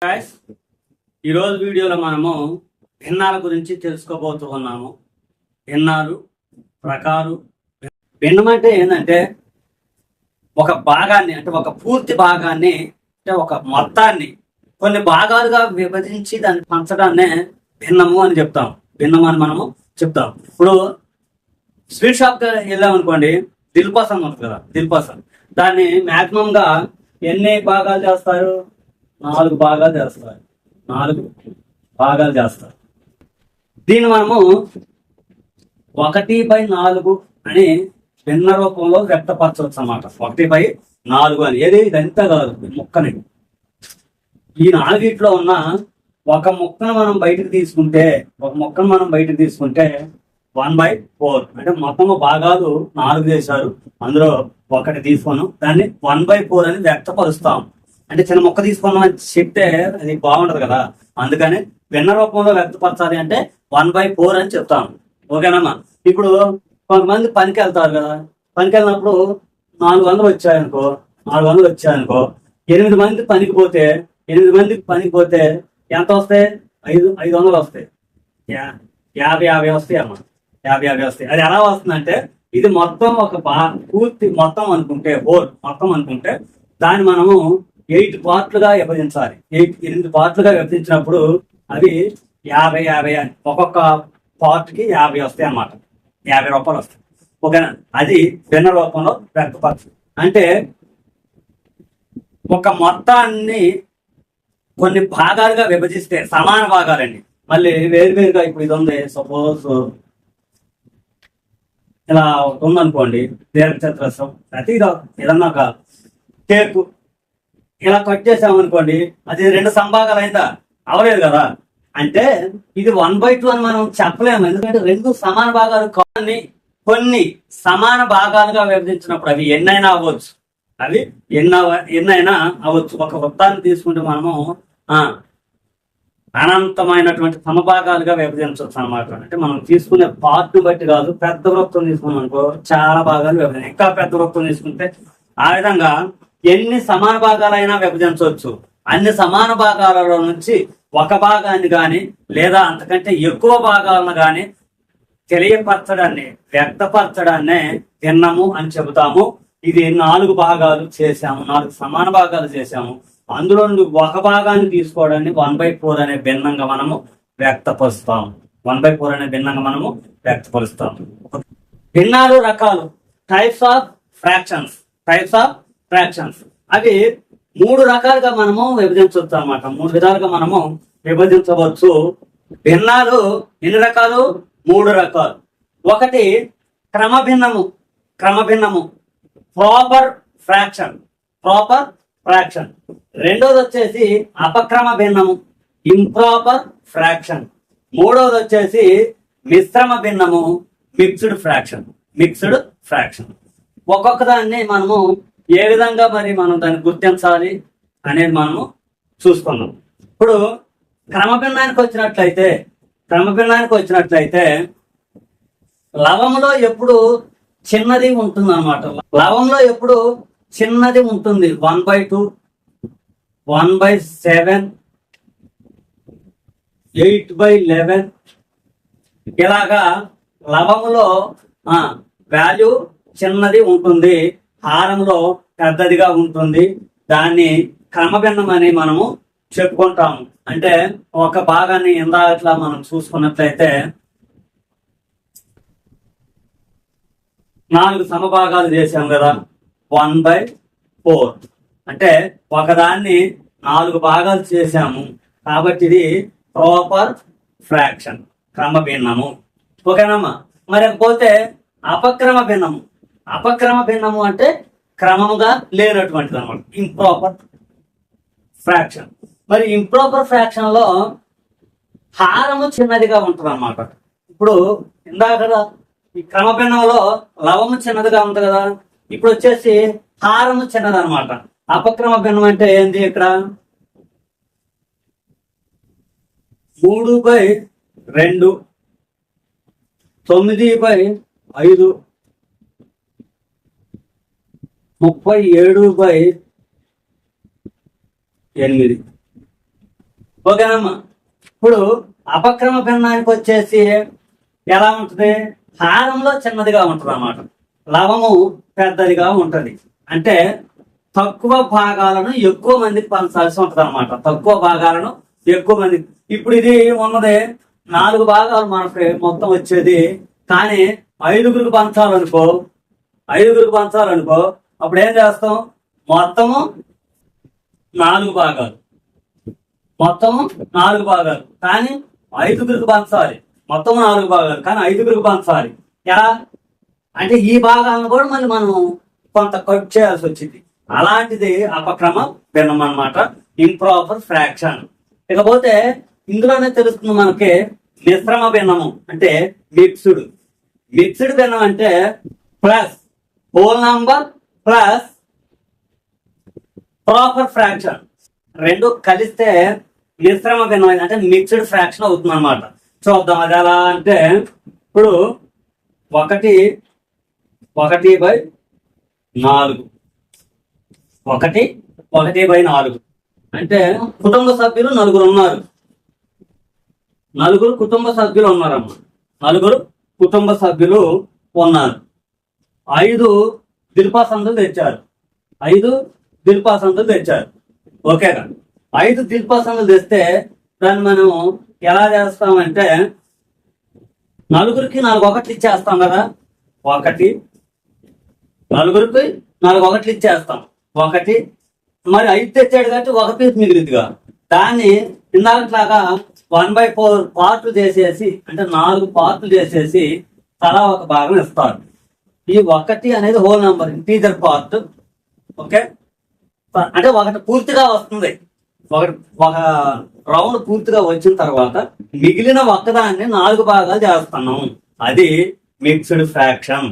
Guys, ఈరోజు వీడియోలో మనము భిన్నాల గురించి తెలుసుకోబోతూ ఉన్నాము. భిన్నాలు రకాలు. భిన్నం అంటే ఏంటంటే ఒక భాగాన్ని, అంటే ఒక పూర్తి భాగాన్ని, అంటే ఒక మొత్తాన్ని కొన్ని భాగాలుగా విభజించి దాన్ని పంచడాన్నే భిన్నము అని చెప్తాం. భిన్నం అని మనము చెప్తాం. ఇప్పుడు స్వీట్ షాప్ వెళ్ళామనుకోండి, దిల్పసంద్ ఉంటుంది కదా, దిల్పసంద్. దాన్ని మాక్సిమం గా ఎన్ని భాగాలు చేస్తారు? 4 భాగాలు చేస్తారు. 4 భాగాలు చేస్తారు. దీన్ని మనము 1/4 అని భిన్న రూపంలో వ్యక్తపరచవచ్చు అన్నమాట. 1/4 అని. ఏది ఇదంతా కాదు, ముక్కని. ఈ 4 ఉన్న ఒక ముక్కను మనం బయటకు తీసుకుంటే, 1/4 అంటే మొత్తము భాగాలు 4 చేశారు, అందులో 1 తీసుకున్నాం, దాన్ని 1/4 అని వ్యక్తపరుస్తాం. అంటే చిన్న మొక్క తీసుకున్నాం అని చెప్తే అది బాగుంటది కదా, అందుకని భిన్న రూపంలో వ్యక్తపరచాలి అంటే 1/4 అని చెప్తాం. ఓకేనమ్మా? ఇప్పుడు కొంతమంది పనికి వెళ్తారు కదా, పనికి వెళ్ళినప్పుడు 400 వచ్చాయనుకో, 8 మంది పనికి పోతే, 8 మందికి పనికి పోతే ఎంత వస్తాయి? 500 వస్తాయి. 50 వస్తాయి అమ్మా, 50 వస్తాయి. అది ఎలా వస్తుందంటే, ఇది మొత్తం ఒక పూర్తి మొత్తం అనుకుంటే, మొత్తం అనుకుంటే దాన్ని మనము 8 పార్ట్లుగా విభజించాలి. 8 పార్ట్లుగా విభజించినప్పుడు అవి 50 అని, ఒక్కొక్క పార్ట్ కి 50 వస్తాయి అన్నమాట. 50 రూపాయలు వస్తాయి. ఓకేనా? అది భిన్న రూపంలో వ్యక్తపరచు. అంటే ఒక మొత్తాన్ని కొన్ని భాగాలుగా విభజిస్తే, సమాన భాగాలండి, మళ్ళీ వేరువేరుగా. ఇప్పుడు ఇది ఉంది, సపోజ్ ఇలా ఉందనుకోండి, దీర్ఘచతురస్రం, ప్రతి ఏదన్నా ఒక కేకు ఇలా కట్ చేసామనుకోండి, అది 2 సంభాగాలు అయిందా? అవలేదు కదా. అంటే ఇది 1/2 అని మనం చెప్పలేము, ఎందుకంటే 2 సమాన భాగాలు కానీ కొన్ని సమాన భాగాలుగా విభజించినప్పుడు అవి ఎన్నైనా అవ్వచ్చు. ఎన్నైనా అవ్వచ్చు. ఒక వృత్తాన్ని తీసుకుంటే మనము అనంతమైనటువంటి సమభాగాలుగా విభజించవచ్చు అన్నమాట. అంటే మనం తీసుకునే పార్ట్ బట్టి కాదు. పెద్ద వృత్తం తీసుకున్నాం అనుకో, చాలా భాగాలు విభజన. ఇంకా పెద్ద వృత్తం తీసుకుంటే ఆ విధంగా ఎన్ని సమాన భాగాలైనా విభజించవచ్చు. అన్ని సమాన భాగాలలో నుంచి ఒక భాగాన్ని కానీ లేదా అంతకంటే ఎక్కువ భాగాలను కానీ తెలియపరచడాన్ని, వ్యక్తపరచడాన్నే భిన్నము అని చెబుతాము. ఇది 4 భాగాలు చేశాము, 4 సమాన భాగాలు చేశాము. అందులో నుండి ఒక భాగాన్ని తీసుకోవడాన్ని 1/4 అనే భిన్నంగా మనము వ్యక్తపరుస్తాం. 1/4 అనే భిన్నంగా మనము వ్యక్తపరుస్తాం. భిన్నాలు రకాలు, టైప్స్ ఆఫ్ ఫ్రాక్షన్స్. అవి 3 రకాలుగా మనము విభజించవచ్చు అన్నమాట. 3 విధాలుగా మనము విభజించవచ్చు. భిన్నాలు ఎన్ని రకాలు? 3 రకాలు. ఒకటి క్రమభిన్నము, ప్రాపర్ ఫ్రాక్షన్. రెండోది వచ్చేసి అపక్రమ భిన్నము, ఇంప్రాపర్ ఫ్రాక్షన్. మూడోది వచ్చేసి మిశ్రమ భిన్నము, మిక్స్డ్ ఫ్రాక్షన్. ఒక్కొక్క దాన్ని మనము ఏ విధంగా మరి మనం దాన్ని గుర్తించాలి అనేది మనము చూసుకున్నాం. ఇప్పుడు క్రమభిన్నానికి వచ్చినట్లయితే లవంలో ఎప్పుడు చిన్నది ఉంటుంది అన్నమాట. లవంలో ఎప్పుడు చిన్నది ఉంటుంది. 1/2, 1/7, 8/11 ఇలాగా లవంలో వాల్యూ చిన్నది ఉంటుంది, హారంలో పెద్దదిగా ఉంటుంది. దాన్ని క్రమభిన్నం అని మనము చెప్పుకుంటాము. అంటే ఒక భాగాన్ని ఇందాకట్లా మనం చూసుకున్నట్లయితే 4 సమభాగాలు చేసాం కదా, 1/4 అంటే ఒకదాన్ని 4 భాగాలు చేశాము. కాబట్టి ఇది ప్రాపర్ ఫ్రాక్షన్, క్రమభిన్నము. ఓకేనమ్మా? మరి పోతే అపక్రమ భిన్నము అంటే క్రమముగా లేనటువంటిది అనమాట, ఇంప్రాపర్ ఫ్రాక్షన్. మరి ఇంప్రాపర్ ఫ్రాక్షన్ లో హారము చిన్నదిగా ఉంటుంది అన్నమాట. ఇప్పుడు ఇందాక ఈ క్రమభిన్నంలో లవము చిన్నదిగా ఉంటుంది కదా, ఇప్పుడు వచ్చేసి హారము చిన్నది అనమాట. అపక్రమ భిన్నం అంటే ఏంటి? ఇక్కడ 3/2, 9/5, 37/8. ఓకేనమ్మా. ఇప్పుడు అపక్రమ భిన్నానికి వచ్చేసి ఎలా ఉంటది, హారంలో చిన్నదిగా ఉంటది అన్నమాట, లవము పెద్దదిగా ఉంటది. అంటే తక్కువ భాగాలను ఎక్కువ మందికి పంచాల్సి ఉంటది అనమాట, తక్కువ భాగాలను ఎక్కువ మందికి. ఇప్పుడు ఇది ఉన్నది 4 భాగాలు మనకి మొత్తం వచ్చేది, కానీ 5గురికి పంచాలనుకో, అప్పుడు ఏం చేస్తాం, మొత్తము 4 భాగాలు, కానీ 5గురికి పంచాలి. మొత్తం 4 భాగాలు కానీ 5గురికి పంచాలి. ఎలా అంటే ఈ భాగాలను కూడా మళ్ళీ మనం కొంత కట్ చేయాల్సి వచ్చింది. అలాంటిది అపక్రమ భిన్నం అన్నమాట, ఇంప్రాపర్ ఫ్రాక్షన్. ఇకపోతే ఇందులోనే తెలుస్తుంది మనకి మిశ్రమ భిన్నము అంటే మిక్స్డ్ భిన్నం అంటే plus whole number plus proper fraction రెండు కలిస్తే మిశ్రమ భిన్నం అంటే మిక్స్డ్ ఫ్రాక్షన్ అవుతుంది అనమాట. చూద్దాం అది ఎలా అంటే, ఇప్పుడు 1/4 అంటే కుటుంబ సభ్యులు 4 ఉన్నారు, 4 కుటుంబ సభ్యులు ఉన్నారమ్మా, 4 కుటుంబ సభ్యులు ఉన్నారు. 5 దిల్పాసందులు తెచ్చారు. ఓకేగా, 5 దిల్పాసందులు తెస్తే దాన్ని మనం ఎలా చేస్తామంటే 4కి 4 ఒకట్లు ఇచ్చేస్తాం కదా, 4కి 4 ఒకట్లు ఇచ్చేస్తాం. 1 మరి 5 తెచ్చాడు కాబట్టి 1 పీస్ మిగిలిదిగా, దాన్ని ఇందాకట్లాగా 1/4 పార్ట్లు చేసేసి అంటే 4 పార్ట్లు చేసేసి తలా ఒక భాగం ఇస్తారు. ఈ 1 అనేది whole number, integer part. Okay, అంటే 1 పూర్తిగా వస్తుంది. ఒక రౌండ్ పూర్తిగా వచ్చిన తర్వాత మిగిలిన ఒక్కదాన్ని 4 భాగాలు చేస్తున్నాం, అది మిక్స్డ్ ఫ్రాక్షన్.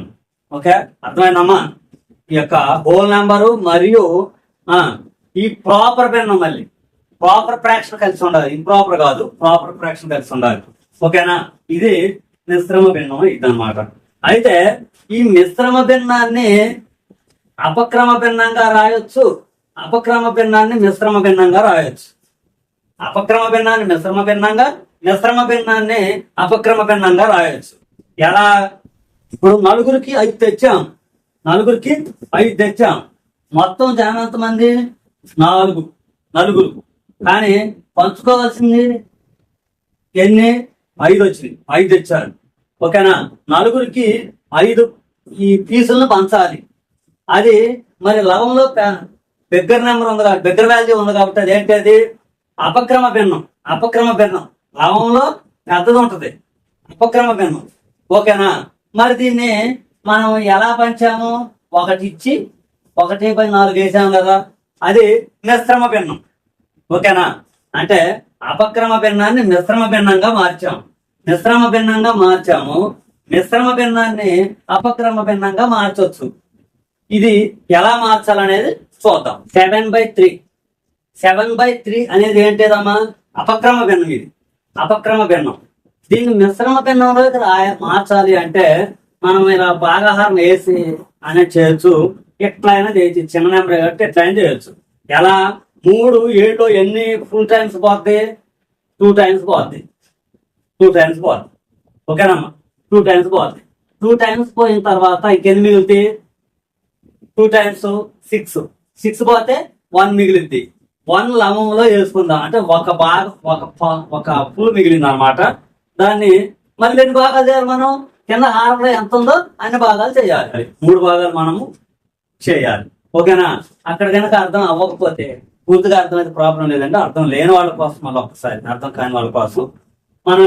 ఓకే, అర్థమైందమ్మా. ఈ యొక్క హోల్ నెంబరు మరియు ఈ ప్రాపర్ భిన్నం, మళ్ళీ ప్రాపర్ ఫ్రాక్షన్ కలిసి ఉండాలి, ఇంప్రాపర్ కాదు, ప్రాపర్ ఫ్రాక్షన్ కలిసి ఉండాలి. ఓకేనా, ఇది మిశ్రమ భిన్నం ఇదన్నమాట. అయితే ఈ మిశ్రమ భిన్నాన్ని అపక్రమ భిన్నంగా రాయొచ్చు, అపక్రమ భిన్నాన్ని మిశ్రమ భిన్నంగా రాయొచ్చు. అపక్రమ భిన్నాన్ని మిశ్రమ భిన్నంగా, మిశ్రమ భిన్నాన్ని అపక్రమ భిన్నంగా రాయొచ్చు. ఎలా, ఇప్పుడు 4కి 5 తెచ్చాం, 4కి 5 తెచ్చాం, మొత్తం జనం ఎంతమంది, 4 కానీ పంచుకోవాల్సింది ఎన్ని, 5 వచ్చింది, 5 తెచ్చారు. ఓకేనా, 4కి 5 ఈ పీసులను పంచాలి. అది మరి లవంలో బిగ్గర్ నెంబర్ ఉంది కాబట్టి, బిగ్గర్ వాల్యూ ఉంది కాబట్టి అది ఏంటి, అది అపక్రమ భిన్నం. లవంలో పెద్దది ఉంటది, అపక్రమ భిన్నం. ఓకేనా, మరి దీన్ని మనం ఎలా పంచాము, 1 ఇచ్చి 1/4 వేసాం కదా, అది మిశ్రమ భిన్నం. ఓకేనా, అంటే అపక్రమ భిన్నాన్ని మిశ్రమ భిన్నంగా మార్చాము, మిశ్రమ భిన్నాన్ని అపక్రమ భిన్నంగా మార్చొచ్చు. ఇది ఎలా మార్చాలనేది చూద్దాం. 7/3 అనేది ఏంటిదమ్మా, అపక్రమ భిన్నం. ఇది అపక్రమ భిన్నం. దీన్ని మిశ్రమ భిన్నంలోకి మార్చాలి అంటే మనం ఇలా భాగాహారం వేసి అనేది చేయొచ్చు, ఎట్లయినా చేయొచ్చు, చిన్న నెంబర్ కాబట్టి ఎట్లయినా చేయొచ్చు. ఎలా, 3 7లో ఎన్ని ఫుల్ టైమ్స్ పోద్ది, 2 టైమ్స్ పోద్ది. ఓకేనమ్మా, 2 టైమ్స్ పోద్ది. 2 టైమ్స్ పోయిన తర్వాత ఇంకెన్ని మిగులుతాయి, 2 టైమ్స్ 6 పోతే 1 మిగిలిద్ది. 1 లవంలో వేసుకుందాం అంటే ఒక భాగం, ఒక ఫుల్ మిగిలింది అనమాట. దాన్ని మళ్ళీ 2 భాగాలు చేయాలి మనం, కింద హారంలో ఎంత ఉందో అన్ని భాగాలు చేయాలి, 3 భాగాలు మనము చేయాలి. ఓకేనా, అక్కడ కనుక అర్థం అవ్వకపోతే, పూర్తిగా అర్థమైతే ప్రాబ్లం లేదంటే, అర్థం లేని వాళ్ళ కోసం మళ్ళీ ఒక్కసారి, అర్థం కాని వాళ్ళ కోసం మనం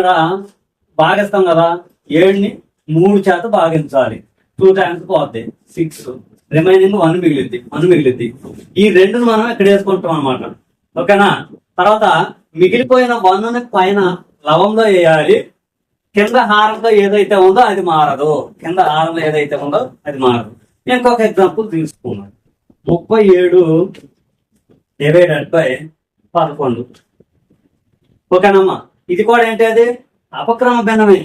భాగిస్తాం కదా, 7ని 3 చేత భాగించాలి. 2 టైమ్స్ పోద్ది 6, రిమైనింగ్ 1 మిగిలిద్ది. ఈ 2ని మనం ఇక్కడ వేసుకుంటాం అనమాట. ఓకేనా, తర్వాత మిగిలిపోయిన 1ని పైన లవంలో వేయాలి, కింద హారంలో ఏదైతే ఉందో అది మారదు, ఇంకొక ఎగ్జాంపుల్ తీసుకున్నాను. 37/11. ఓకేనమ్మా, ఇది కూడా ఏంటి, అది అపక్రమ భిన్నమే.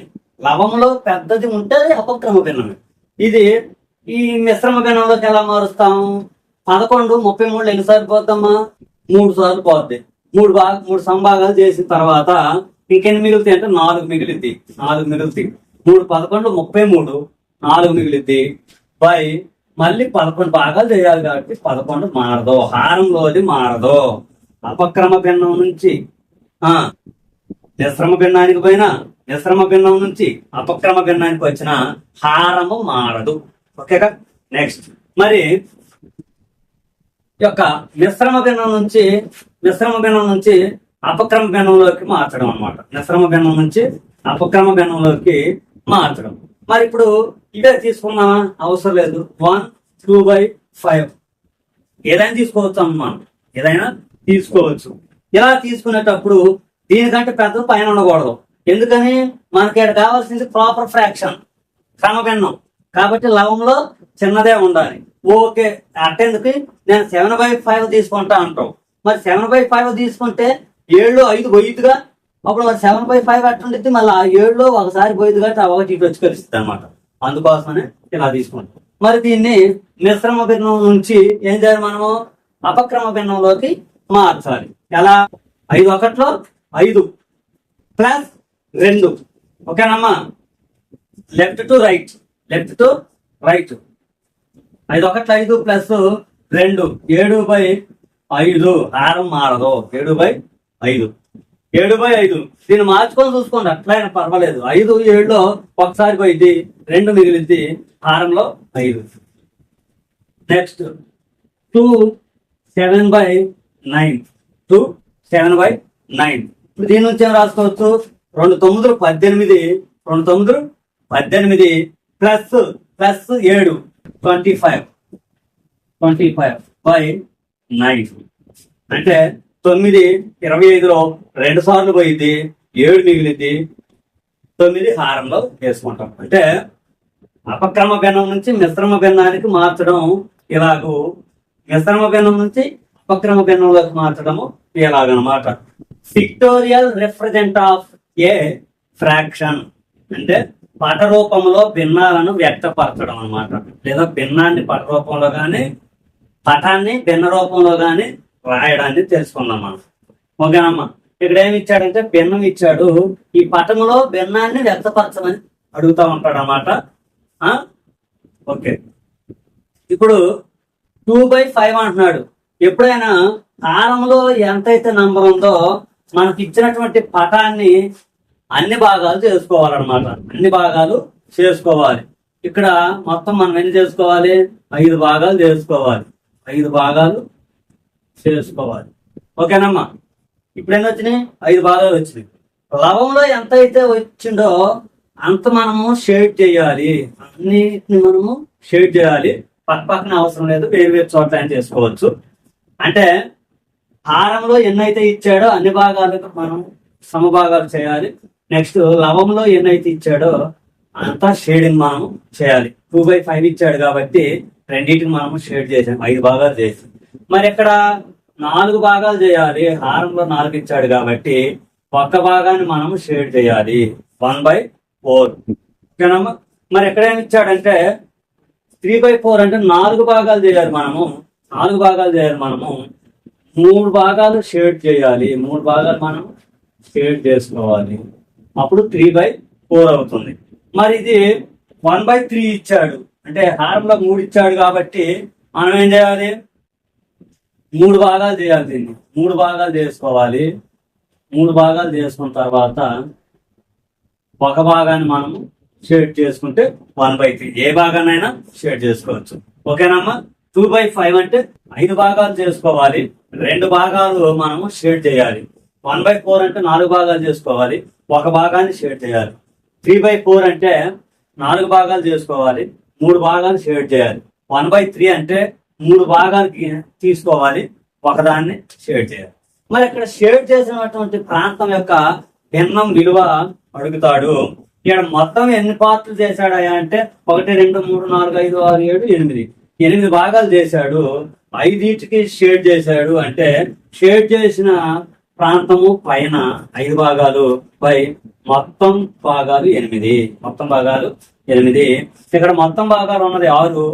లవంలో పెద్దది ఉంటే అది అపక్రమ భిన్నమే. ఇది ఈ మిశ్రమ భిన్నంలోకి ఎలా మారుస్తాం, 11 33 ఎన్నిసార్లు పోద్దమ్మా, 3 సార్లు పోద్ది. మూడు సమభాగాలు చేసిన తర్వాత ఇంకెన్ని మిగులుతాయి అంటే 4 మిగిలిద్ది. 3 11 33, 4 మిగిలిద్ది బై మళ్ళీ 11 భాగాలు చేయాలి కాబట్టి 11 మారదు. హారంలోది మారదు. అపక్రమ భిన్నం నుంచి మిశ్రమ భిన్నానికి పోయినా, మిశ్రమ భిన్నం నుంచి అపక్రమ భిన్నానికి వచ్చిన హారము మారదు. ఓకేగా. నెక్స్ట్ మరి యొక్క మిశ్రమ భిన్నం నుంచి అపక్రమ భిన్నంలోకి మార్చడం అన్నమాట. మిశ్రమ భిన్నం నుంచి అపక్రమ భిన్నంలోకి మార్చడం. మరి ఇప్పుడు ఇదే తీసుకున్నామా? అవసరం లేదు. 1 2/5 ఏదైనా తీసుకోవచ్చు అమ్మా, ఏదైనా తీసుకోవచ్చు. ఇలా తీసుకునేటప్పుడు దీనికంటే పెద్ద పైన ఉండకూడదు. ఎందుకని? మనకి ఇక్కడ కావాల్సింది ప్రాపర్ ఫ్రాక్షన్, సమభిన్నం. కాబట్టి లవంలో చిన్నదే ఉండాలి. ఓకే, అట్టేందుకు నేను 7/5 తీసుకుంటా అంటావు. మరి 7/5 తీసుకుంటే 7 5 పోయిద్దిగా. అప్పుడు మరి 7/5 అట్టుండిద్ది. మళ్ళీ ఆ 7లో ఒకసారి పోయిద్ది కాబట్టి ఆ ఒకటి వచ్చి కలుస్తుంది అనమాట. అందుకోసమనే ఇలా తీసుకుంటాం. మరి దీన్ని మిశ్రమ భిన్నం నుంచి ఏం చేయాలి? మనము అపక్రమ భిన్నంలోకి మార్చాలి. ఎలా? 5 1లో 5 ప్లస్ 2. ఓకేనమ్మా? Left to right 5 1 5 plus 2 7/5. హారం మారదు. 7/5. దీన్ని మార్చుకొని చూసుకోండి, అట్లయినా పర్వాలేదు. 5 7లో ఒకసారి పోయింది, 2 మిగిలింది, హారంలో 5. నెక్స్ట్ 2 7/9. ఇప్పుడు దీని నుంచి ఏం రాసుకోవచ్చు? 2 9 18, 2 9 18 ప్లస్ 7 25/9. అంటే 9 25లో 2 సార్లు పోయింది, 7 మిగిలింది, 9 హారంలో వేసుకుంటాం. అంటే అపక్రమ భిన్నం నుంచి మిశ్రమ భిన్నానికి మార్చడం ఇలాగూ, మిశ్రమ భిన్నం నుంచి అపక్రమ భిన్నంలోకి మార్చడము ఇలాగనమాట. Pictorial represent of a fraction అంటే పట రూపంలో భిన్నాలను వ్యక్తపరచడం అనమాట. లేదా భిన్నాన్ని పట రూపంలో కానీ పటాన్ని భిన్న రూపంలో కానీ రాయడాన్ని తెలుసుకుందాం మనం. ఓకేనమ్మా? ఇక్కడ ఏమి ఇచ్చాడంటే భిన్నం ఇచ్చాడు. ఈ పటంలో భిన్నాన్ని వ్యక్తపరచమని అడుగుతా ఉంటాడు అన్నమాట. ఓకే, ఇప్పుడు 2/5 అంటున్నాడు. ఎప్పుడైనా హారంలో ఎంతైతే నంబర్ ఉందో మనకి ఇచ్చినటువంటి పటాన్ని అన్ని భాగాలు చేసుకోవాలన్నమాట. అన్ని భాగాలు చేసుకోవాలి. ఇక్కడ మొత్తం మనం ఎన్ని చేసుకోవాలి? 5 భాగాలు చేసుకోవాలి. 5 భాగాలు చేసుకోవాలి. ఓకేనమ్మా? ఇప్పుడు ఎన్ని వచ్చినాయి? 5 భాగాలు వచ్చినాయి. లవంలో ఎంత అయితే వచ్చిందో అంత మనము షేడ్ చేయాలి. అన్నిటిని మనము షేడ్ చేయాలి. పక్కన అవసరం లేదు, వేరు వేరు చోట్ల ఆయన చేసుకోవచ్చు. అంటే హారంలో ఎన్నైతే ఇచ్చాడో అన్ని భాగాలకు మనం సమభాగాలు చేయాలి. నెక్స్ట్ లవంలో ఎన్నైతే ఇచ్చాడో అంతా షేడింగ్ మనం చేయాలి. 2/5 ఇచ్చాడు కాబట్టి రెండింటికి మనము షేడ్ చేసాం, 5 భాగాలు చేసాం. మరి ఇక్కడ 4 భాగాలు చేయాలి. హారంలో 4 ఇచ్చాడు కాబట్టి ఒక్క భాగాన్ని మనము షేడ్ చేయాలి, 1/4. ఓకేనమ్మా? మరి ఎక్కడ ఏమి ఇచ్చాడంటే 3/4 అంటే 4 భాగాలు చేయాలి. మనము 4 భాగాలు చేయాలి. మనము 3 భాగాలు షేడ్ చేయాలి. 3 భాగాలు మనం షేడ్ చేసుకోవాలి. అప్పుడు 3/4 అవుతుంది. మరి ఇది 1/3 ఇచ్చాడు అంటే హారంలో 3 ఇచ్చాడు కాబట్టి మనం ఏం చేయాలి? 3 భాగాలు చేయాలి. దీన్ని 3 భాగాలు చేసుకోవాలి. 3 భాగాలు చేసుకున్న తర్వాత ఒక భాగాన్ని మనం షేడ్ చేసుకుంటే 1/3. ఏ భాగాన్నైనా షేడ్ చేసుకోవచ్చు. ఓకేనమ్మా? 2/5 అంటే 5 భాగాలు చేసుకోవాలి. 2 భాగాలు మనము షేడ్ చేయాలి. 1/4 అంటే 4 భాగాలు చేసుకోవాలి. ఒక భాగాన్ని షేడ్ చేయాలి. 3/4 అంటే 4 భాగాలు చేసుకోవాలి. 3 భాగాలు షేడ్ చేయాలి. 1/3 అంటే 3 భాగాలు తీసుకోవాలి, ఒకదాన్ని షేడ్ చేయాలి. మరి ఇక్కడ షేడ్ చేసినటువంటి ప్రాంతం యొక్క భిన్నం విలువ అడుగుతాడు. ఇక్కడ మొత్తం ఎన్ని పార్ట్లు చేశాడయా అంటే 1 2 3 4 5 6 7 8 భాగాలు చేశాడు. 5టికి షేడ్ చేశాడు. అంటే షేడ్ చేసిన ప్రాంతము పైన 5 భాగాలు బై మొత్తం భాగాలు 8. మొత్తం భాగాలు 8. ఇక్కడ మొత్తం భాగాలు ఉన్నది 6.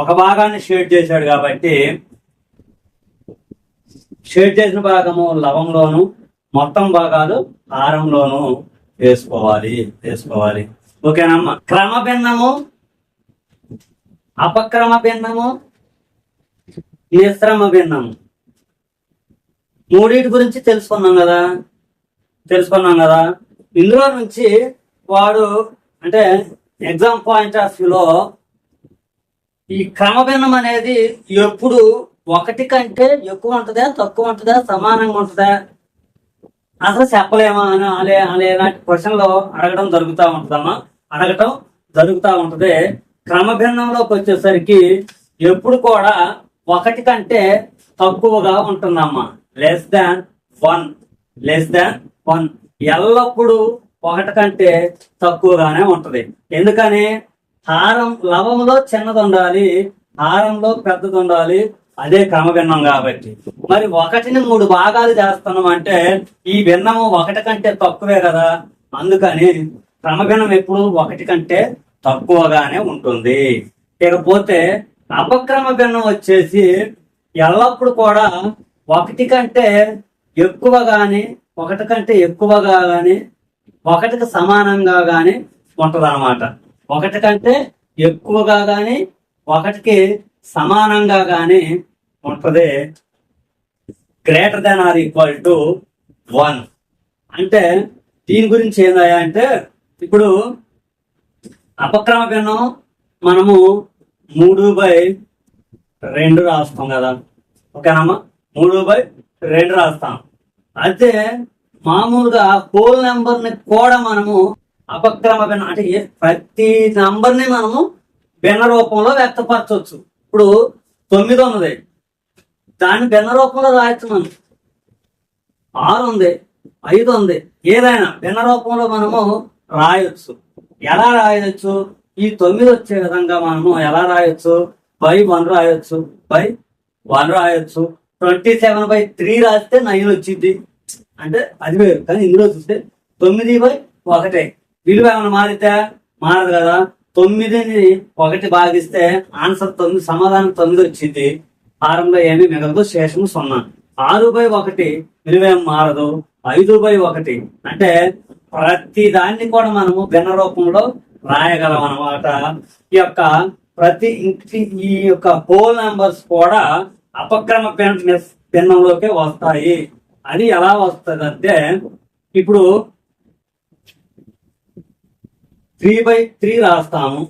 ఒక భాగాన్ని షేడ్ చేశాడు కాబట్టి షేడ్ చేసిన భాగము లవంలోను, మొత్తం భాగాలు హారంలోను వేసుకోవాలి. ఓకేనమ్మా. క్రమ భిన్నము, అపక్రమ భిన్నము, మిశ్రమ భిన్నము, మూడింటి గురించి తెలుసుకున్నాం కదా. ఇందులో నుంచి వాడు అంటే ఎగ్జామ్ పాయింట్ ఆఫ్ వ్యూలో ఈ క్రమభిన్నం అనేది ఎప్పుడు ఒకటి కంటే ఎక్కువ ఉంటుందా, తక్కువ ఉంటుందా, సమానంగా ఉంటుందా, అసలు చెప్పలేమా అని అలాంటి క్వశ్చన్లు అడగటం జరుగుతూ ఉంటది. క్రమభిన్నంలోకి వచ్చేసరికి ఎప్పుడు కూడా ఒకటి కంటే తక్కువగా ఉంటుందమ్మా. లెస్ దాన్ వన్ ఎల్లప్పుడూ ఒకటి కంటే తక్కువగానే ఉంటది. ఎందుకని హారం లవంలో చిన్నది ఉండాలి, హారంలో పెద్దది ఉండాలి. అదే క్రమభిన్నం కాబట్టి. మరి ఒకటిని 3 భాగాలు చేస్తున్నాం అంటే ఈ భిన్నము ఒకటి కంటే తక్కువే కదా. అందుకని క్రమభిన్నం ఎప్పుడు ఒకటి కంటే తక్కువగానే ఉంటుంది. ఇకపోతే అపక్రమ భిన్నం వచ్చేసి ఎల్లప్పుడు కూడా ఒకటి కంటే ఎక్కువ గాని, ఒకటి కంటే ఎక్కువగా గాని, ఒకటికి సమానంగా గాని ఉంటది అనమాట. ఒకటి కంటే ఎక్కువగా గాని, ఒకటికి సమానంగా గాని ఉంటది. Greater than or equal to 1 అంటే దీని గురించి ఏందయ్యా అంటే, ఇప్పుడు అపక్రమ భిన్నం మనము 3/2 రాస్తాం కదా. ఓకేనమ్మా, 3/2 రాస్తాం. అయితే మామూలుగా హోల్ నెంబర్ ని కూడా మనము అపక్రమ భిన్నం అంటే ప్రతి నంబర్ ని మనము భిన్న రూపంలో వ్యక్తపరచవచ్చు. ఇప్పుడు 9 ఉన్నది, దాన్ని భిన్న రూపంలో రాయొచ్చు. మనం 6 ఉంది, 5 ఉంది, ఏదైనా భిన్న రూపంలో మనము రాయొచ్చు. ఎలా రాయొచ్చు? ఈ 9 వచ్చే విధంగా మనము ఎలా రాయొచ్చు? బై 1 రాయొచ్చు, బై 1 రాయొచ్చు. 27/3 రాస్తే 9 వచ్చింది అంటే అది వేరు. కానీ ఇందులో చూస్తే 9/1 విలువ ఏమైనా మారదు కదా. 9ని 1 భాగిస్తే ఆన్సర్ 9, సమాధానం 9 వచ్చింది. హారంలో ఏమీ మిగలదు, శేషము 0. 6/1 విలువ ఏం మారదు. 5/1 అంటే ప్రతి దాన్ని కూడా మనము భిన్న రూపంలో రాయగలం అన్నమాట. ఈ యొక్క హోల్ నెంబర్స్ కూడా అపక్రమ భిన్నంలోకి వస్తాయి. అది ఎలా వస్తుంది అంటే, ఇప్పుడు 3/3 రాస్తాము,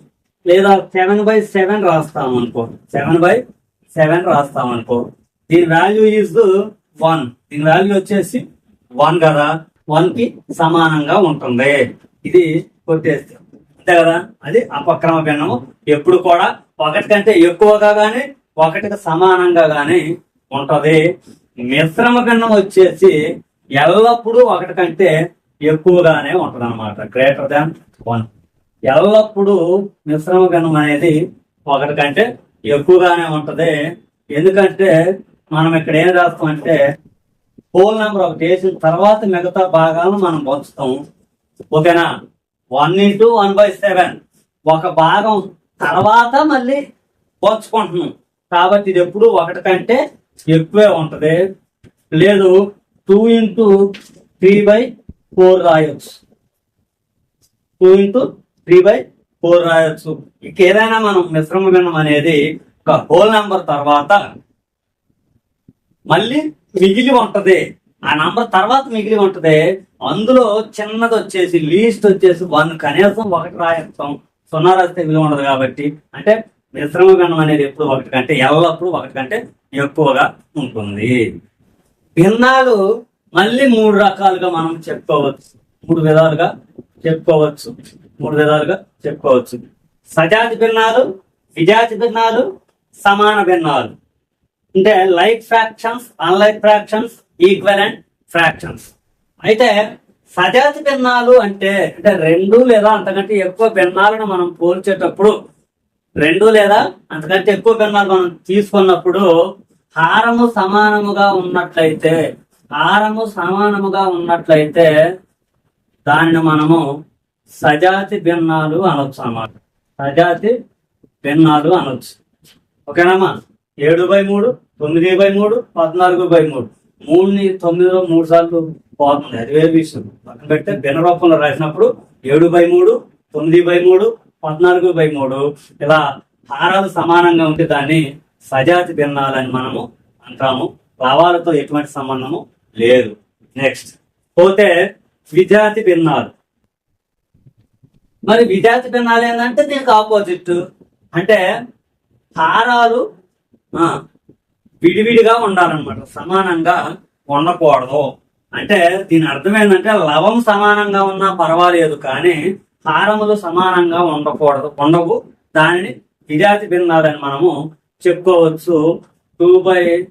లేదా 7/7 రాస్తాము అనుకో. 7/7 రాస్తాము అనుకో. దీని వాల్యూ ఈజ్ 1. దీని వాల్యూ వచ్చేసి 1 కదా. 1కి సమానంగా ఉంటుంది. ఇది కొట్టేస్తే అంతే కదా. అది అపక్రమ భిన్నము. ఎప్పుడు కూడా ఒకటి కంటే ఎక్కువగా గాని, ఒకటికి సమానంగా గాని ఉంటది. మిశ్రమ భిన్నం వచ్చేసి ఎల్లప్పుడూ ఒకటి కంటే ఎక్కువగానే ఉంటది అనమాట. గ్రేటర్ దాన్ 1 ఎల్లప్పుడూ మిశ్రమ భిన్నం అనేది ఒకటి కంటే ఎక్కువగానే ఉంటది. ఎందుకంటే మనం ఇక్కడ ఏం రాస్తామంటే, హోల్ నెంబర్ ఒకటి వేసిన తర్వాత మిగతా భాగాలను మనం పంచుతాం. ఓకేనా. 1 × 1/7 ఒక భాగం తర్వాత మళ్ళీ పంచుకుంటున్నాం కాబట్టి ఇది ఎప్పుడు ఒకటి కంటే ఎక్కువే ఉంటది. లేదు 2 × 3/4 రాయొచ్చు. 2 × 3/4 రాయొచ్చు. ఇక ఏదైనా మనం మిశ్రమ భిన్నం అనేది ఒక హోల్ నెంబర్ తర్వాత మళ్ళీ మిగిలి ఉంటది. ఆ నంబర్ తర్వాత మిగిలి ఉంటది. అందులో చిన్నది వచ్చేసి లీస్ట్ వచ్చేసి 1, కనీసం 1 రాయిస్తాం. 0 రాస్తే విలువ ఉండదు కాబట్టి. అంటే మిశ్రమ భిన్నం అనేది ఎప్పుడు ఒకటి కంటే ఎల్లప్పుడూ ఒకటి కంటే ఎక్కువగా ఉంటుంది. భిన్నాలు మళ్ళీ 3 రకాలుగా మనం చెప్పుకోవచ్చు. 3 విధాలుగా చెప్పుకోవచ్చు. సజాతి భిన్నాలు, విజాతి భిన్నాలు, సమాన భిన్నాలు. అంటే like fractions, unlike fractions, equivalent fractions. అయితే సజాతి భిన్నాలు అంటే 2 లేదా అంతకంటే ఎక్కువ భిన్నాలను మనం పోల్చేటప్పుడు, 2 లేదా అంతకంటే ఎక్కువ భిన్నాలు మనం తీసుకున్నప్పుడు హారము సమానముగా ఉన్నట్లయితే దానిని మనము సజాతి భిన్నాలు అనొచ్చు అన్నమాట. సజాతి భిన్నాలు అనొచ్చు. ఓకేనమ్మా. 7/3, 9/3, 14/3 మూడుని 9లో 3 సార్లు పోతుంది, అది వేరే విషయం. పక్కన పెడితే భిన్న రూపంలో రాసినప్పుడు 7/3, 9/3, 14/3 ఇలా హారాలు సమానంగా ఉంటే దాన్ని సజాతి భిన్నాలని మనము అంటాము. లవాలతో ఎటువంటి సంబంధము లేదు. నెక్స్ట్ పోతే విజాతి భిన్నాలు. మరి విజాతి భిన్నాలు ఏంటంటే దీనికి ఆపోజిట్. అంటే హారాలు విడివిడిగా ఉండాలన్నమాట, సమానంగా ఉండకూడదు. అంటే దీని అర్థం ఏంటంటే లవం సమానంగా ఉన్నా పర్వాలేదు కానీ హారములు సమానంగా ఉండవు. దానిని విజాతి భిన్నాలని మనము చెప్పుకోవచ్చు. 2/3,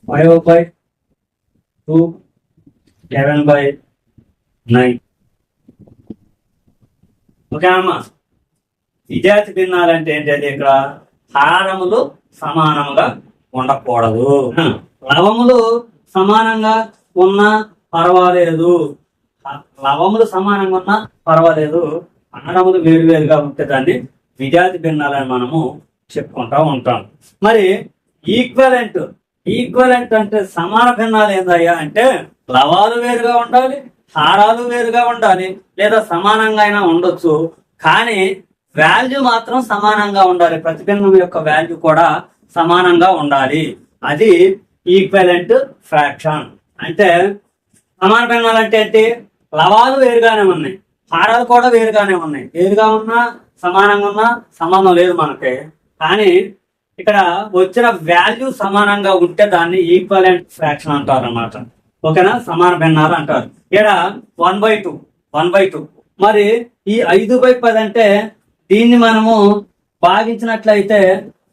5/2, 7/9. ఓకే అమ్మా. విజాతి భిన్నాలు అంటే ఏంటంటే ఇక్కడ హారములు సమానముగా ఉండకూడదు. లవములు సమానంగా ఉన్నా పర్వాలేదు, లవములు సమానంగా ఉన్నా పర్వాలేదు, హారములు వేరువేరుగా ఉంటే దాన్ని విజాతి భిన్నాలని మనము చెప్పుకుంటా ఉంటాం. మరి ఈక్వలెంట్ అంటే సమాన భిన్నాలు ఏందయ్యా అంటే లవాలు వేరుగా ఉండాలి, హారాలు వేరుగా ఉండాలి, లేదా సమానంగా అయినా ఉండొచ్చు, కానీ వాల్యూ మాత్రం సమానంగా ఉండాలి. ప్రతిభిన్నం యొక్క వాల్యూ కూడా సమానంగా ఉండాలి. అది ఈక్వలెంట్ ఫ్రాక్షన్. అంటే సమాన భిన్నాలు అంటే ఏంటి? లవాలు వేరుగానే ఉన్నాయి, హారాలు కూడా వేరుగానే ఉన్నాయి. వేరుగా ఉన్నా సమానంగా ఉన్నా సంబంధం లేదు మనకి, కానీ ఇక్కడ వచ్చిన వాల్యూ సమానంగా ఉంటే దాన్ని ఈక్వలెంట్ ఫ్రాక్షన్ అంటారు అన్నమాట. ఓకేనా? సమాన భిన్నాలు అంటారు. ఇక్కడ 1/2. మరి ఈ 5/10 అంటే దీన్ని మనము భాగించినట్లయితే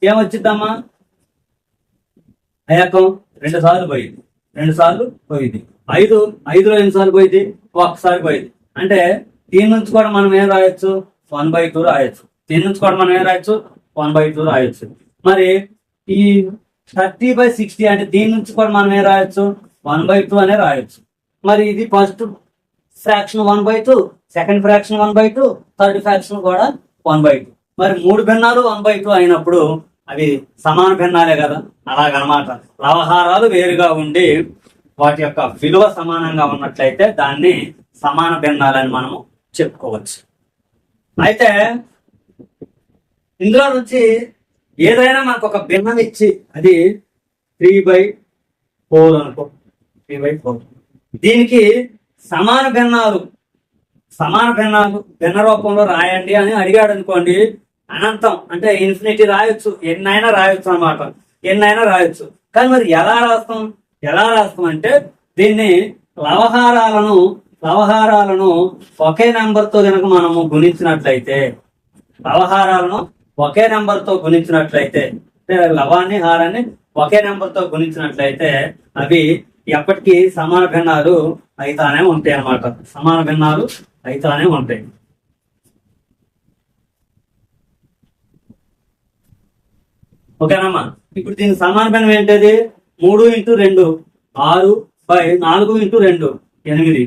ఏమొచ్చిద్దమ్మా? అయ్యాకం 2 సార్లు పోయింది, 2 సార్లు పోయింది. 5లో ఎన్నిసార్లు పోయింది? 1 సారి పోయింది. అంటే దీని నుంచి కూడా మనం ఏం రాయొచ్చు? 1/2 రాయొచ్చు. దీని నుంచి కూడా మనం ఏం రాయొచ్చు? 1/2 రాయొచ్చు. మరి ఈ 30/60 అంటే దీని నుంచి కూడా మనం ఏం రాయొచ్చు? 1/2 అనే రాయొచ్చు. మరి ఇది first fraction 1/2, second fraction 1/2, third fraction కూడా 1/2. మరి 3 భిన్నాలు 1/2 అయినప్పుడు అవి సమాన భిన్నాలే కదా. అలాగనమాట. లవహారాలు వేరుగా ఉండి వాటి యొక్క విలువ సమానంగా ఉన్నట్లయితే దాన్ని సమాన భిన్నాలని మనము చెప్పుకోవచ్చు. అయితే ఇందులో నుంచి ఏదైనా మనకు ఒక భిన్నం ఇచ్చి అది 3/4 అనుకో, 3/4, దీనికి సమాన భిన్నాలు భిన్న రూపంలో రాయండి అని అడిగాడు అనుకోండి, అనంతం అంటే ఇన్ఫినిటీ రాయొచ్చు, ఎన్నైనా రాయొచ్చు అనమాట, ఎన్నైనా రాయొచ్చు. కానీ మరి ఎలా రాస్తాం అంటే దీన్ని లవహారాలను ఒకే నెంబర్తో కనుక మనము గుణించినట్లయితే, లవాన్ని హారాన్ని ఒకే నెంబర్తో గుణించినట్లయితే అవి ఎప్పటికీ సమాన భిన్నాలు అయితానే ఉంటాయి అన్నమాట. సమాన భిన్నాలు అయితానే ఉంటాయి. ఓకేనమ్మా. ఇప్పుడు దీని సమాన భిన్నం ఏంటది? 3x2 6/4x2 8.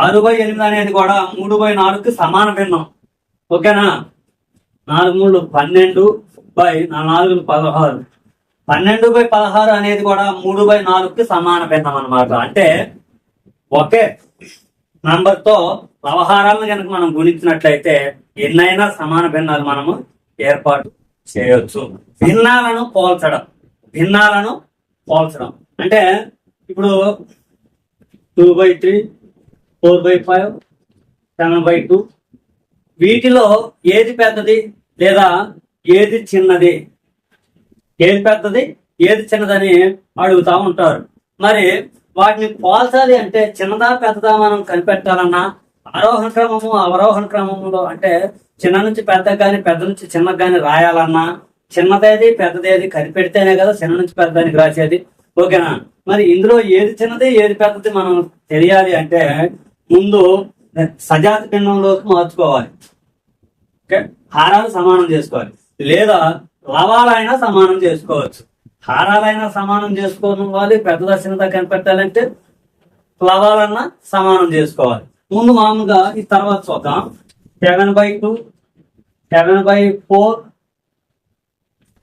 6/8 అనేది కూడా 3/4కి సమాన భిన్నం. ఓకేనా? 4×3 12/4 16. 12/16 అనేది కూడా 3/4కి సమాన భిన్నం అనమాట. అంటే ఒకే నంబర్తో లవహారాలను కనుక మనం గుణించినట్లయితే ఎన్నైనా సమాన భిన్నాలు మనము ఏర్పాటు చేయొచ్చు. భిన్నాలను పోల్చడం అంటే ఇప్పుడు 2/3, 4/5, 7/2 వీటిలో ఏది పెద్దది లేదా ఏది చిన్నది, చిన్నదని అడుగుతా ఉంటారు. మరి వాటిని పోల్చాలి అంటే చిన్నదా పెద్దదా మనం కనిపెట్టాలన్నా ఆరోహణ క్రమము అవరోహణ క్రమంలో అంటే చిన్న నుంచి పెద్ద కానీ పెద్ద నుంచి చిన్న కానీ రాయాలన్నా చిన్నదేది పెద్దదేది కనిపెడితేనే కదా చిన్న నుంచి పెద్దదానికి రాసేది. ఓకేనా? మరి ఇందులో ఏది చిన్నది ఏది పెద్దది మనం తెలియాలి అంటే ముందు సజాతి భిన్నంలోకి మార్చుకోవాలి. ఓకే, హారాలు సమానం చేసుకోవాలి, లేదా లవాలైనా సమానం చేసుకోవచ్చు. హారాలైనా సమానం చేసుకోవాలి, పెద్దదా చిన్నదా కనిపెట్టాలంటే లవాలన్నా సమానం చేసుకోవాలి. ముందు మామూలుగా ఈ తర్వాత చూద్దాం. 7/2, 7/4,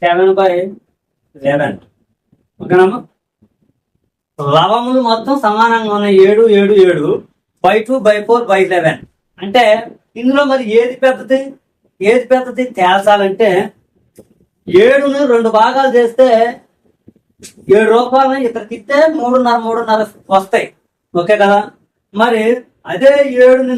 7/11. ఓకేనమ్మా? లవములు మొత్తం సమానంగా ఉన్నాయి 7 7 7 by 2 by 4 by 11. అంటే ఇందులో మరి ఏది పెద్దది తేల్చాలంటే 7ను 2 భాగాలు చేస్తే 7 రూపాయలు ఇక్కడికి ఇస్తే 3.5 వస్తాయి. ఓకే కదా. మరి అదే 7ని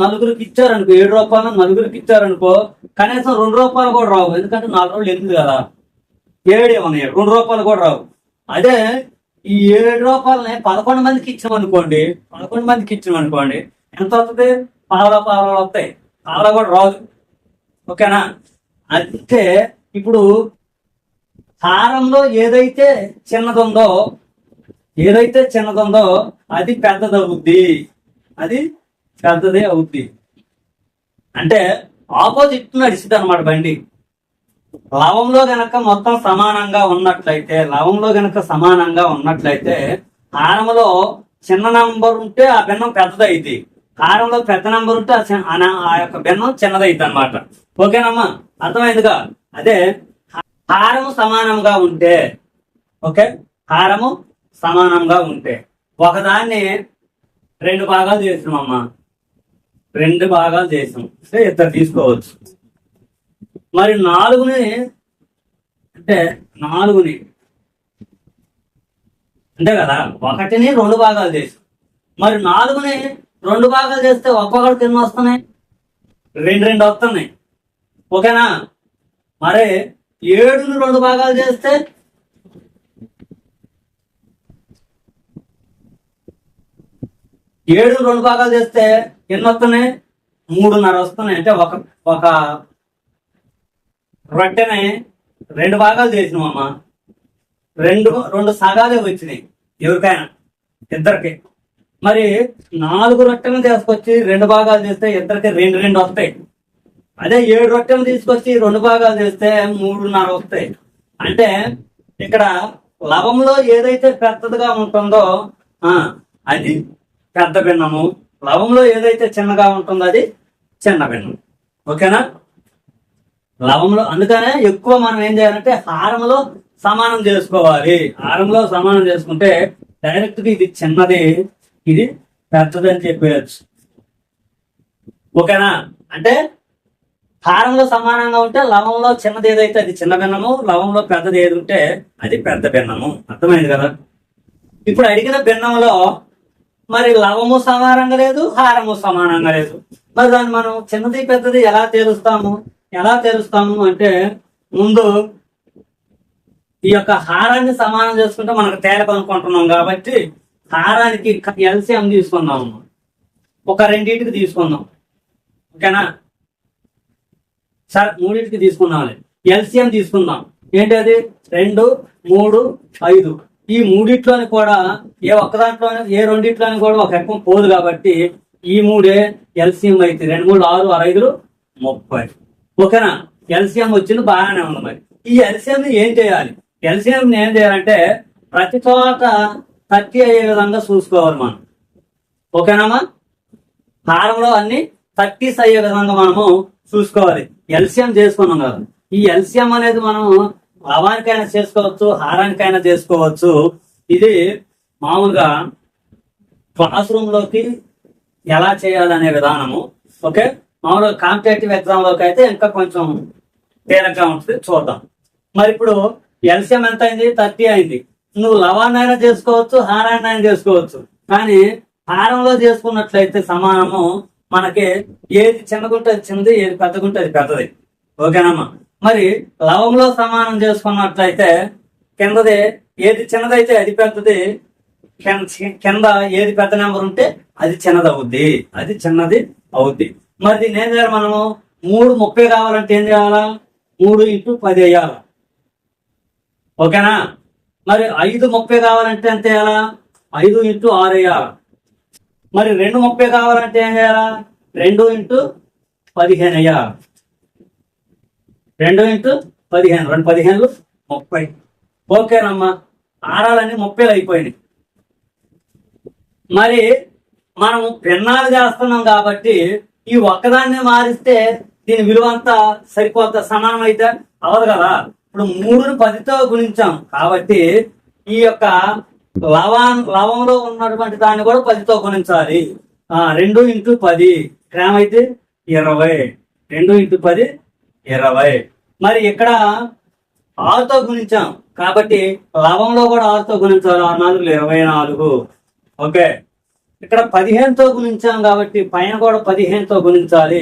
నలుగురికి ఇచ్చారనుకో, 7 రూపాయలు నలుగురికి ఇచ్చారనుకో కనీసం 2 రూపాయలు కూడా రావు. ఎందుకంటే 4 రోజులు ఎందుకు కదా, 7 ఏమన్నాయి 2 రూపాయలు కూడా రావు. అదే ఈ 7 రూపాయలని 11 మందికి ఇచ్చామనుకోండి, ఎంత వస్తుంది? పావలా వస్తాయి. పావలా కూడా రాదు. ఓకేనా. అంటే ఇప్పుడు హారంలో ఏదైతే చిన్నదుందో అది పెద్దదే అవుద్ది. అంటే ఆపోజిట్ నడిచింది అనమాట బండి. లవంలో గనక మొత్తం సమానంగా ఉన్నట్లయితే హారంలో చిన్న నంబర్ ఉంటే ఆ భిన్నం పెద్దదైద్ది, హారంలో పెద్ద నంబర్ ఉంటే ఆ యొక్క భిన్నం చిన్నదైద్ది అనమాట. ఓకేనమ్మా, అర్థమైందిగా. అదే హారము సమానంగా ఉంటే ఒకదాన్ని 2 భాగాలు చేసినామమ్మా, 2 భాగాలు చేసాం, ఇద్దరు తీసుకోవచ్చు. మరి 4ని అంటే కదా 1ని 2 భాగాలు చేసాం. మరి 4ని 2 భాగాలు చేస్తే ఒక్కొక్కడికి ఎన్ని వస్తున్నాయి? 2 వస్తున్నాయి. ఓకేనా. మరి 7ని 2 భాగాలు చేస్తే 7 ఎన్ని వస్తున్నాయి? 3.5 వస్తున్నాయి. అంటే ఒక రొట్టెని 2 భాగాలు చేసినామమ్మా, 2 సగాలే వచ్చినాయి ఎవరికైనా, ఇద్దరికి. మరి 4 రొట్టెలు తీసుకొచ్చి 2 భాగాలు చేస్తే ఇద్దరికి 2 వస్తాయి. అదే 7 రొట్టెలు తీసుకొచ్చి 2 భాగాలు చేస్తే 3.5 వస్తాయి. అంటే ఇక్కడ లవంలో ఏదైతే పెద్దదిగా ఉంటుందో అది పెద్ద భిన్నము, లవంలో ఏదైతే చిన్నగా ఉంటుందో అది చిన్న భిన్నం. ఓకేనా. లవంలో అందుకనే ఎక్కువ మనం ఏం చేయాలంటే హారంలో సమానం చేసుకోవాలి. హారంలో సమానం చేసుకుంటే డైరెక్ట్ గా ఇది చిన్నది, ఇది పెద్దది అని చెప్పేయచ్చు. ఓకేనా. అంటే హారంలో సమానంగా ఉంటే లవంలో చిన్నది ఏదైతే అది చిన్న భిన్నము, లవంలో పెద్దది ఏది ఉంటే అది పెద్ద భిన్నము. అర్థమైంది కదా. ఇప్పుడు అడిగిన భిన్నంలో మరి లవము సమానంగా లేదు, హారము సమానంగా లేదు. మరి దాన్ని మనం చిన్నది పెద్దది ఎలా తెలుస్తాము అంటే ముందు ఈ యొక్క హారాన్ని సమానం చేసుకుంటే మనకు తేలిక అనుకుంటున్నాం కాబట్టి హారానికి ఎల్సిఎం తీసుకుందాం. ఒక 2 తీసుకుందాం. ఓకేనా. సరే 3 తీసుకున్నాం. ఎల్సిఎం తీసుకుందాం. ఏంటి అది? 2 3 5. ఈ 3 కూడా ఏ 2 కూడా ఒక రకం పోదు కాబట్టి ఈ 3 ఎల్సిఎం అయితే 2 3 6 6 5 30. ఓకేనా. ఎల్సిఎం వచ్చింది, బాగానే ఉంది. మరి ఈ ఎల్సిఎం ఏం చేయాలంటే ప్రతి చోట 30 అయ్యే విధంగా చూసుకోవాలి మనం. ఓకేనామా. హారంలో అన్ని 30s అయ్యే విధంగా మనము చూసుకోవాలి. ఎల్సిఎం చేసుకున్నాం కదా. ఈ ఎల్సిఎం అనేది మనం లవానికైనా చేసుకోవచ్చు, హారానికైనా చేసుకోవచ్చు. ఇది మామూలుగా క్లాస్ రూమ్ లోకి ఎలా చేయాలనే విధానము. ఓకే. మామూలుగా కాంపిటేటివ్ ఎగ్జామ్ లోకి అయితే ఇంకా కొంచెం తేలిగ్గా ఉంటుంది, చూద్దాం. మరి ఇప్పుడు ఎల్సిఎం ఎంత అయింది? 30 అయింది. నువ్వు లవాన్నైనా చేసుకోవచ్చు, హారాన్నైనా చేసుకోవచ్చు. కానీ హారంలో చేసుకున్నట్లయితే సమానము మనకి ఏది చిన్నగుంటే అది చిన్నది, ఏది పెద్దగుంటే అది పెద్దది. ఓకేనమ్మా. మరి లవంలో సమానం చేసుకున్నట్లయితే కిందది ఏది చిన్నదైతే అది పెద్దది, కింద ఏది పెద్ద నెంబర్ ఉంటే అది చిన్నది అవుద్ది. మరి దీన్ని ఏం చేయాలి మనము? 3 30 కావాలంటే ఏం చేయాలా? 3 × 10 వేయాలా. ఓకేనా. మరి 5 30 కావాలంటే ఎంత వేయాలా? 5 × 6 వేయాలా. మరి 2 30 కావాలంటే ఏం చేయాలా? 2 × 15 వేయాలా. 2 × 15, 2 15 30. ఓకేనమ్మా. ఆరాలన్నీ 30 అయిపోయినాయి. మరి మనం భిన్నాలు చేస్తున్నాం కాబట్టి ఈ ఒక్కదాన్ని మారిస్తే దీని విలువ అంతా సరిపోత సమానం అయితే అవదు కదా. ఇప్పుడు 3ని 10తో గుణించాం కాబట్టి ఈ యొక్క లవంలో ఉన్నటువంటి దాన్ని కూడా 10తో గుణించాలి. 2 × 10 ఏమైతే 20. 2 × 10 20. మరి ఇక్కడ 6తో గుణించాం కాబట్టి లవంలో కూడా 6తో గుణించాలి. 6 × 4 = 24. ఓకే, ఇక్కడ 15తో గుణించాం కాబట్టి పైన కూడా 15తో గుణించాలి.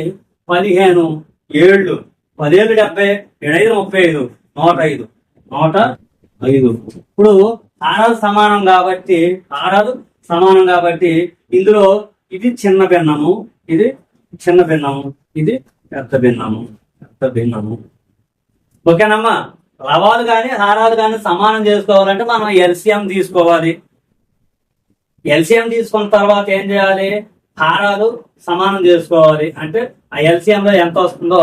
15 7 10 7 70 7 5 35 105. ఇప్పుడు ఆరాలు సమానం కాబట్టి ఇందులో ఇది చిన్న భిన్నము, ఇది చిన్న భిన్నము, ఇది పెద్ద భిన్నము. ఓకేనమ్మా. లవాలు కానీ హారాలు కానీ సమానం చేసుకోవాలంటే మనం ఎల్సిఎం తీసుకోవాలి. ఎల్సిఎం తీసుకున్న తర్వాత ఏం చేయాలి? హారాలు సమానం చేసుకోవాలి. అంటే ఆ ఎల్సిఎం లో ఎంత వస్తుందో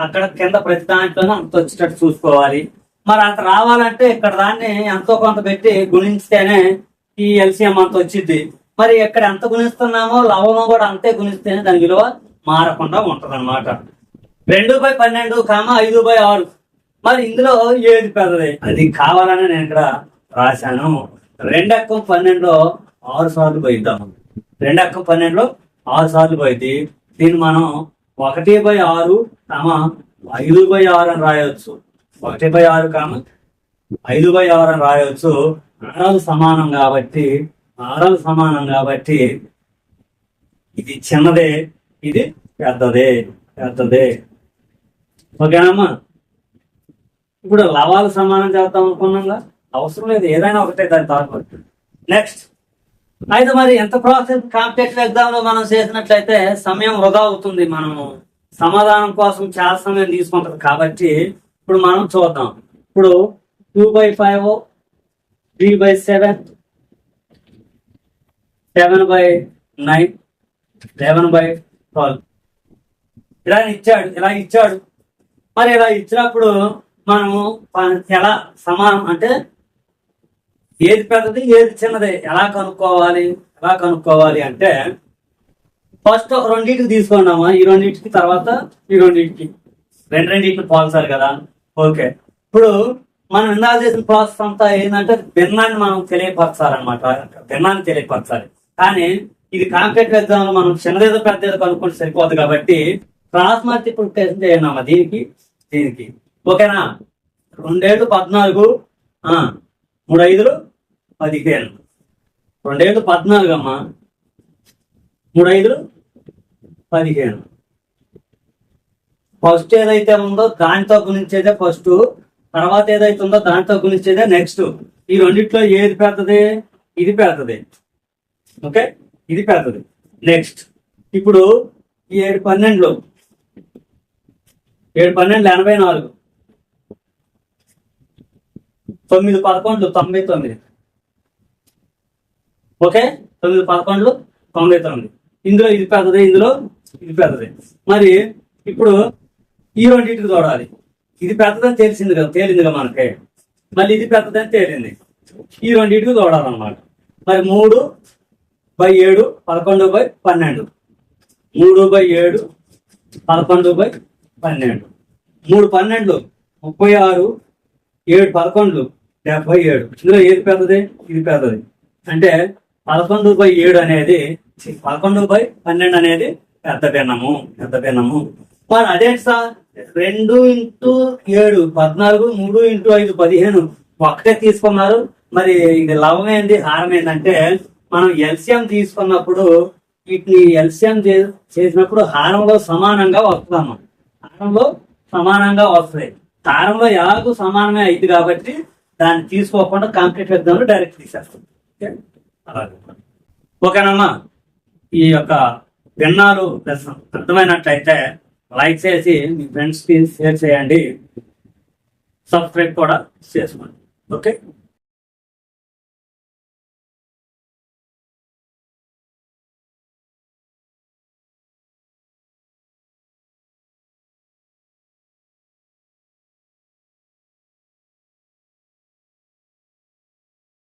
అక్కడ కింద ప్రతి దాంట్లోనే అంత వచ్చేటట్టు చూసుకోవాలి. మరి అంత రావాలంటే ఇక్కడ దాన్ని ఎంతో కొంత పెట్టి గుణించితేనే ఈ ఎల్సిఎం అంత వచ్చింది. మరి ఇక్కడ ఎంత గుణిస్తున్నామో లవణం కూడా అంతే గుణిస్తేనే దాని విలువ మారకుండా ఉంటది అనమాట. 2/12, 5/6. మరి ఇందులో ఏది పెద్దది? అది కావాలని నేను ఇక్కడ రాశాను. 2 ఎక్కం 12లో 6 సార్లు పోయిద్దాం. 2 ఎక్కం 12లో 6 సార్లు పోయింది. దీన్ని మనం 1/6, 5/6 అని రాయొచ్చు. 1/6, 5/6 అని రాయొచ్చు. ఆరాలు సమానం కాబట్టి ఇది చిన్నదే, ఇది పెద్దదే. ఓకేనమ్మా. ఇప్పుడు లవాలు సమానం చేద్దాం అనుకున్నాగా, అవసరం లేదు, ఏదైనా ఒకటే దాని తాత్పర్యం. నెక్స్ట్ అయితే మరి ఎంత ప్రాసెస్ కాంపిటేటివ్ ఎగ్జామ్ లో మనం చేసినట్లయితే సమయం వృధా అవుతుంది. మనము సమాధానం కోసం చాలా సమయం తీసుకుంటది కాబట్టి ఇప్పుడు మనం చూద్దాం. ఇప్పుడు 2/5, 3/7, 7/9, 11/12 ఇలా ఇచ్చాడు. మరి ఇలా ఇచ్చినప్పుడు మనము ఎలా సమానం అంటే ఏది పెద్దది ఏది చిన్నది ఎలా కనుక్కోవాలి అంటే ఫస్ట్ రెండింటికి తీసుకున్నామా, ఈ రెండింటికి తర్వాత ఈ రెండింటికి పోల్చాలి కదా. ఓకే, ఇప్పుడు మనం ఇందాక చేసిన ప్రాసెస్ అంతా ఏంటంటే భిన్నాన్ని మనం తెలియపరచాలి. కానీ ఇది కాంపిటేటివ్ ఎగ్జామ్ లో మనం చిన్నదేదో పెద్దదో కనుక్కుంటే సరిపోదు కాబట్టి క్రాస్ మల్టిప్లికేషన్ చేయనమ్మా దీనికి. ఓకేనా? 2 ఏళ్ళు 14, 3 5 15. 2 ఏళ్ళు 14 అమ్మా, 3 5 15. ఫస్ట్ ఏదైతే ఉందో దానితో గుణించేదే ఫస్ట్, తర్వాత ఏదైతే ఉందో దానితో గుణించేదే నెక్స్ట్. ఈ రెండిట్లో ఏది పెద్దది? ఇది పెద్దది. ఓకే, ఇది పెద్దది. నెక్స్ట్ ఇప్పుడు ఈ 7 12 84, 9 11 99. ఓకే, 9 11 99. ఇందులో ఇది పెద్దది, ఇందులో ఇది పెద్దది. మరి ఇప్పుడు ఈ రెండింటికి చూడాలి. ఇది పెద్దదని తేలిందిగా మనకి. మళ్ళీ ఇది పెద్దదని తేలింది. ఈ రెండింటికి చూడాలన్నమాట. మరి 3/7, 11/12. 3/7, 11/12. 3 12 36, 7 11 77. ఇందులో ఏది పెద్దది? ఇది పెద్దది. అంటే 11/7 అనేది 11/12 అనేది పెద్ద భిన్నము. మరి అదేంటి సార్ 2 × 7 14, 3 × 5 15 ఒక్కటే తీసుకున్నారు. మరి ఇది లవం ఏంది, హారం ఏంటంటే మనం ఎల్సిఎం తీసుకున్నప్పుడు వీటిని ఎల్సిఎం చేసినప్పుడు హారంలో సమానంగా వస్తుందమ్మా. హారంలో ఎలాగూ సమానమే అయింది కాబట్టి దాన్ని తీసుకోకుండా కాంపిటేటివ్ ఎగ్జామ్ లో డైరెక్ట్ తీసేస్తుంది. ఓకేనమ్మా. ఈ యొక్క భిన్నాలు అర్థమైనట్లయితే లైక్ చేసి మీ ఫ్రెండ్స్ కి షేర్ చేయండి, సబ్స్క్రైబ్ కూడా చేసుకోండి. ఓకే.